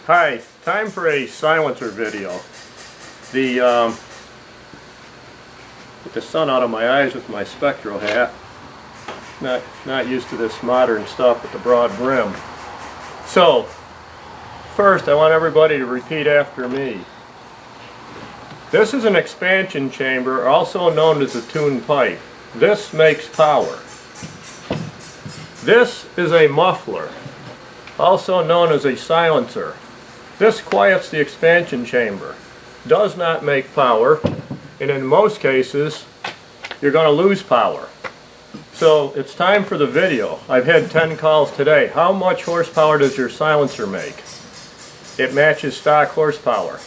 Hi, time for a silencer video. Get the sun out of my eyes with my spectral hat. Not used to this modern stuff with the broad brim. So, first I want everybody to repeat after me. This is an expansion chamber, also known as a tune pipe. This makes power. This is a muffler, also known as a silencer. This quiets the expansion chamber, does not make power, and in most cases you're going to lose power. So it's time for the video. I've had 10 calls today. How much horsepower does your silencer make? It matches stock horsepower,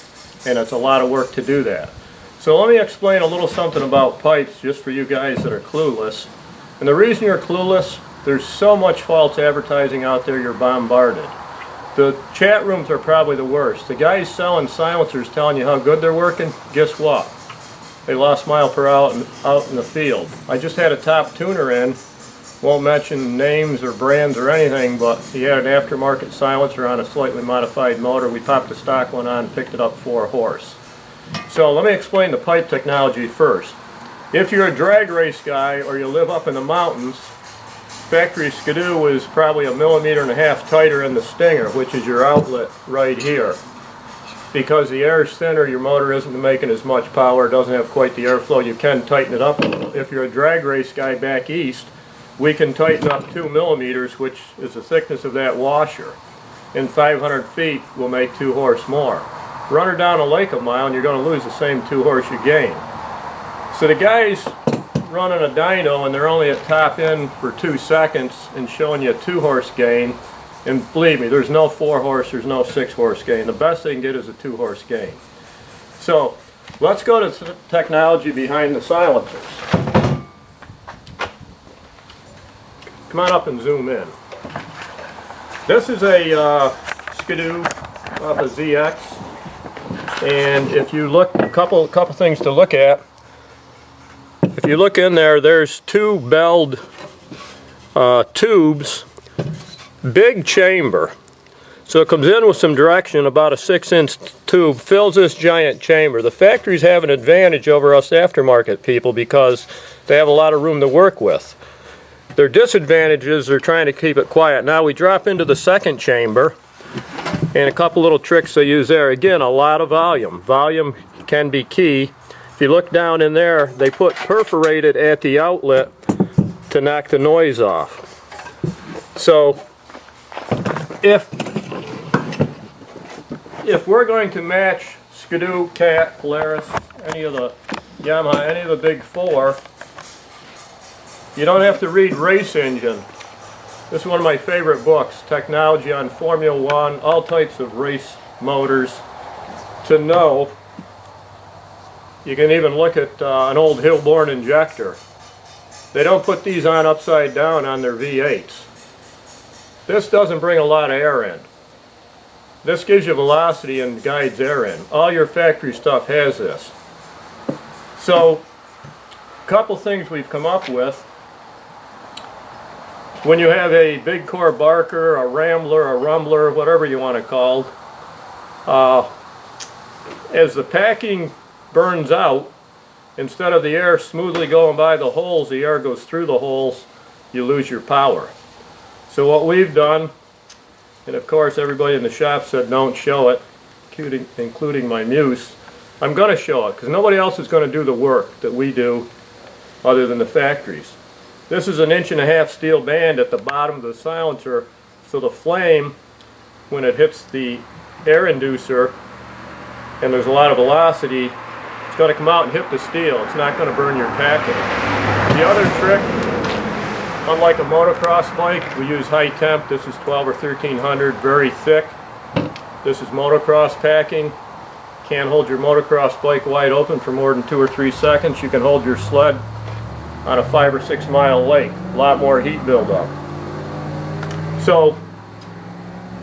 and it's a lot of work to do that. So let me explain a little something about pipes just for you guys that are clueless. And the reason you're clueless, there's so much false advertising out there, you're bombarded. The chat rooms are probably the worst. The guys selling silencers telling you how good they're working, guess what? They lost mile per hour out in the field. I just had a top tuner in, won't mention names or brands or anything, but he had an aftermarket silencer on a slightly modified motor. We popped the stock one on and picked it up 4 horse. So let me explain the pipe technology first. If you're a drag race guy or you live up in the mountains, factory skidoo is probably 1.5 millimeters tighter in the stinger, which is your outlet right here. Because the air is thinner, your motor isn't making as much power, doesn't have quite the airflow, you can tighten it up a little. If you're a drag race guy back east, we can tighten up 2 millimeters, which is the thickness of that washer. In 500 feet, we'll make 2 horse more. Run her down a lake a mile and you're going to lose the same 2 horse you gain. So the guys running a dyno and they're only at top end for 2 seconds and showing you a 2 horse gain, and believe me, there's no 4 horse, there's no 6 horse gain. The best they can get is a 2 horse gain. So let's go to the technology behind the silencers. Come on up and zoom in. This is a skidoo off a ZX, and if you look, a couple things to look at. If you look in there, there's 2 belled tubes, big chamber. So it comes in with some direction, about a 6-inch tube, fills this giant chamber. The factories have an advantage over us aftermarket people because they have a lot of room to work with. Their disadvantages are trying to keep it quiet. Now we drop into the second chamber, and a couple little tricks they use there. Again, a lot of volume. Volume can be key. If you look down in there, they put perforated at the outlet to knock the noise off. So if we're going to match Skidoo, Cat, Polaris, any of the Yamaha, any of the big 4, you don't have to read Race Engine. This is one of my favorite books, Technology on Formula One, all types of race motors, to know. You can even look at an old Hillborn injector. They don't put these on upside down on their V8s. This doesn't bring a lot of air in. This gives you velocity and guides air in. All your factory stuff has this. So, a couple things we've come up with. When you have a big core barker, a rambler, a rumbler, whatever you want to call it, as the packing burns out, instead of the air smoothly going by the holes, the air goes through the holes, you lose your power. So what we've done, and of course everybody in the shop said don't show it, including my muse, I'm going to show it because nobody else is going to do the work that we do other than the factories. This is an 1.5 inch steel band at the bottom of the silencer, so the flame, when it hits the air inducer and there's a lot of velocity, it's going to come out and hit the steel. It's not going to burn your packing. The other trick, unlike a motocross bike, we use high temp. This is 12 or 1300, very thick. This is motocross packing. Can't hold your motocross bike wide open for more than 2 or 3 seconds. You can hold your sled on a 5 or 6 mile lake. A lot more heat buildup. So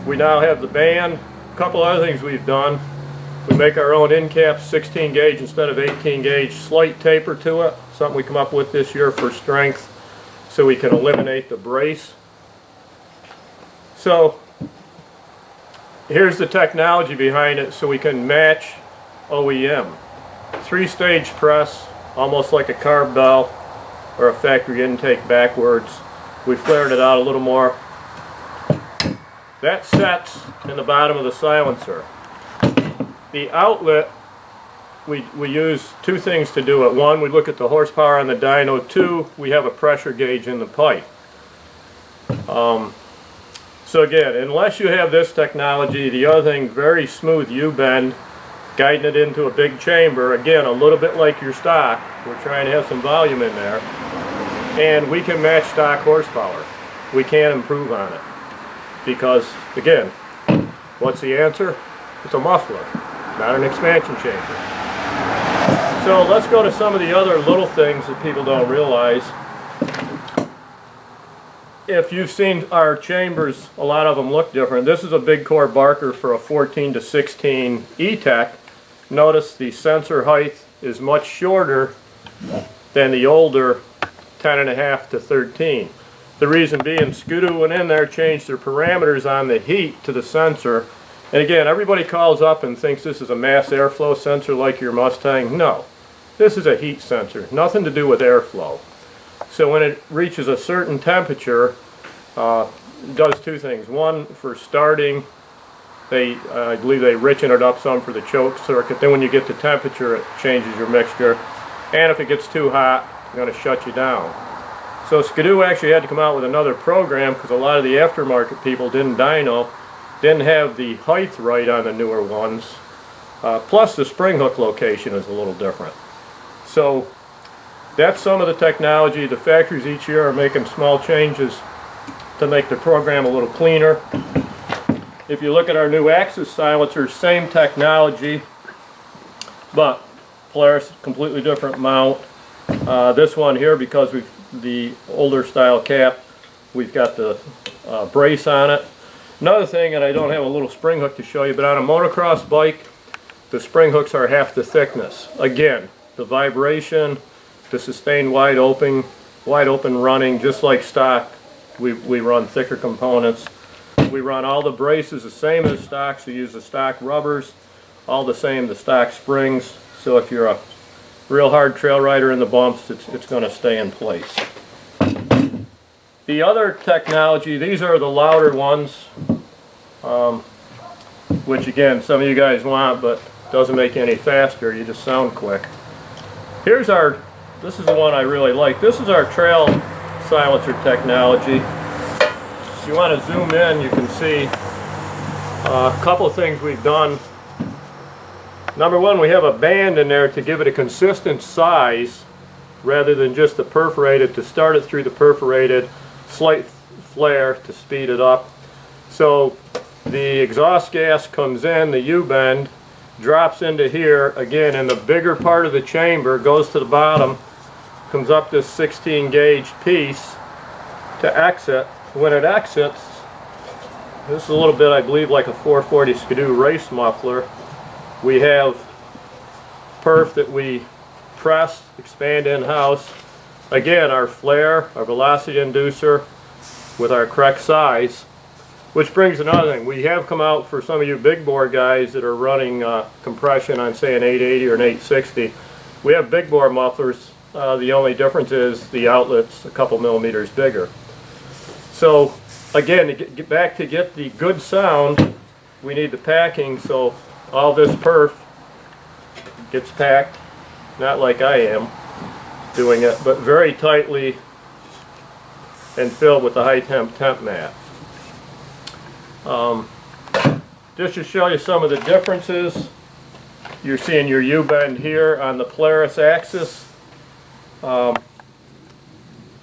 we now have the band. A couple other things we've done. We make our own end caps, 16 gauge instead of 18 gauge, slight taper to it, something we come up with this year for strength so we can eliminate the brace. So here's the technology behind it so we can match OEM. 3-stage press, almost like a carb bell or a factory intake backwards. We flared it out a little more. That sets in the bottom of the silencer. The outlet, we use two things to do it. One, we look at the horsepower on the dyno. Two, we have a pressure gauge in the pipe. So again, unless you have this technology, the other thing, very smooth U-bend, guiding it into a big chamber. Again, a little bit like your stock. We're trying to have some volume in there. And we can match stock horsepower. We can't improve on it. Because, again, what's the answer? It's a muffler, not an expansion chamber. So let's go to some of the other little things that people don't realize. If you've seen our chambers, a lot of them look different. This is a big core Barker for a 14 to 16 E-Tech. Notice the sensor height is much shorter than the older 10.5 to 13. The reason being, Skidoo went in there, changed their parameters on the heat to the sensor. And again, everybody calls up and thinks this is a mass airflow sensor like your Mustang. No, this is a heat sensor, nothing to do with airflow. So when it reaches a certain temperature, it does two things. One, for starting, I believe they richen it up some for the choke circuit. Then when you get to temperature, it changes your mixture. And if it gets too hot, it's going to shut you down. So Skidoo actually had to come out with another program because a lot of the aftermarket people didn't have the height right on the newer ones. Plus the spring hook location is a little different. So that's some of the technology. The factories each year are making small changes to make the program a little cleaner. If you look at our new Axis silencers, same technology, but Polaris, completely different mount. This one here, because the older style cap, we've got the brace on it. Another thing, and I don't have a little spring hook to show you, but on a motocross bike, the spring hooks are half the thickness. Again, the vibration, the sustained wide open running, just like stock, we run thicker components. We run all the braces the same as stock, so you use the stock rubbers, all the same, the stock springs. So if you're a real hard trail rider in the bumps, it's going to stay in place. The other technology, these are the louder ones, which again, some of you guys want, but doesn't make you any faster, you just sound quick. Here's this is the one I really like. This is our trail silencer technology. If you want to zoom in, you can see a couple of things we've done. Number one, we have a band in there to give it a consistent size rather than just the perforated, to start it through the perforated, slight flare to speed it up. So the exhaust gas comes in, the U-bend, drops into here, again in the bigger part of the chamber, goes to the bottom, comes up this 16 gauge piece to exit. When it exits, this is a little bit, I believe, like a 440 Skidoo race muffler. We have perf that we press, expand in-house. Again, our flare, our velocity inducer with our correct size. Which brings another thing. We have come out for some of you big bore guys that are running compression on, say, an 880 or an 860. We have big bore mufflers. The only difference is the outlet's a couple millimeters bigger. So again, to get the good sound, we need the packing. So all this perf gets packed, not like I am doing it, but very tightly and filled with the high temp mat. Just to show you some of the differences, you're seeing your U-bend here on the Polaris Axis.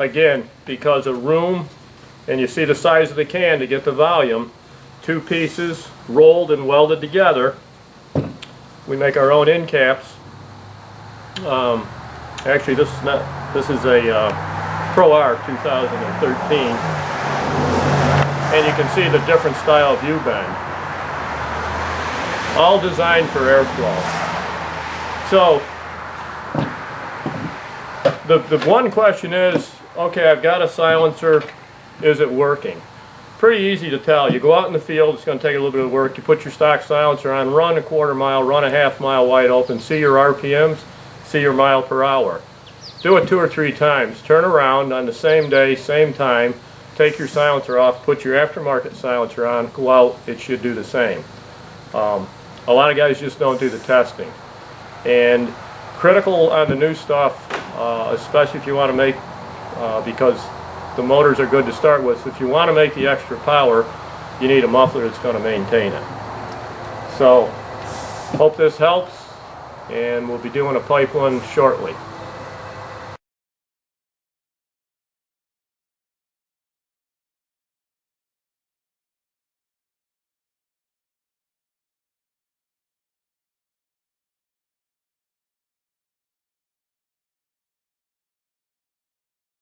Again, because of room, and you see the size of the can to get the volume, two pieces rolled and welded together. We make our own end caps. Actually, this is a Pro R 2013, and you can see the different style of U-bend. All designed for airflow. So the one question is, okay, I've got a silencer, is it working? pretty easy to tell. You go out in the field, it's going to take a little bit of work. You put your stock silencer on, run a quarter mile, run a half mile wide open, see your RPMs, see your mile per hour. Do it 2 or 3 times. Turn around on the same day, same time, take your silencer off, put your aftermarket silencer on, go out, it should do the same. A lot of guys just don't do the testing. And critical on the new stuff, especially if you want to make, because the motors are good to start with, so if you want to make the extra power, you need a muffler that's going to maintain it. So, hope this helps, and we'll be doing a pipe one shortly.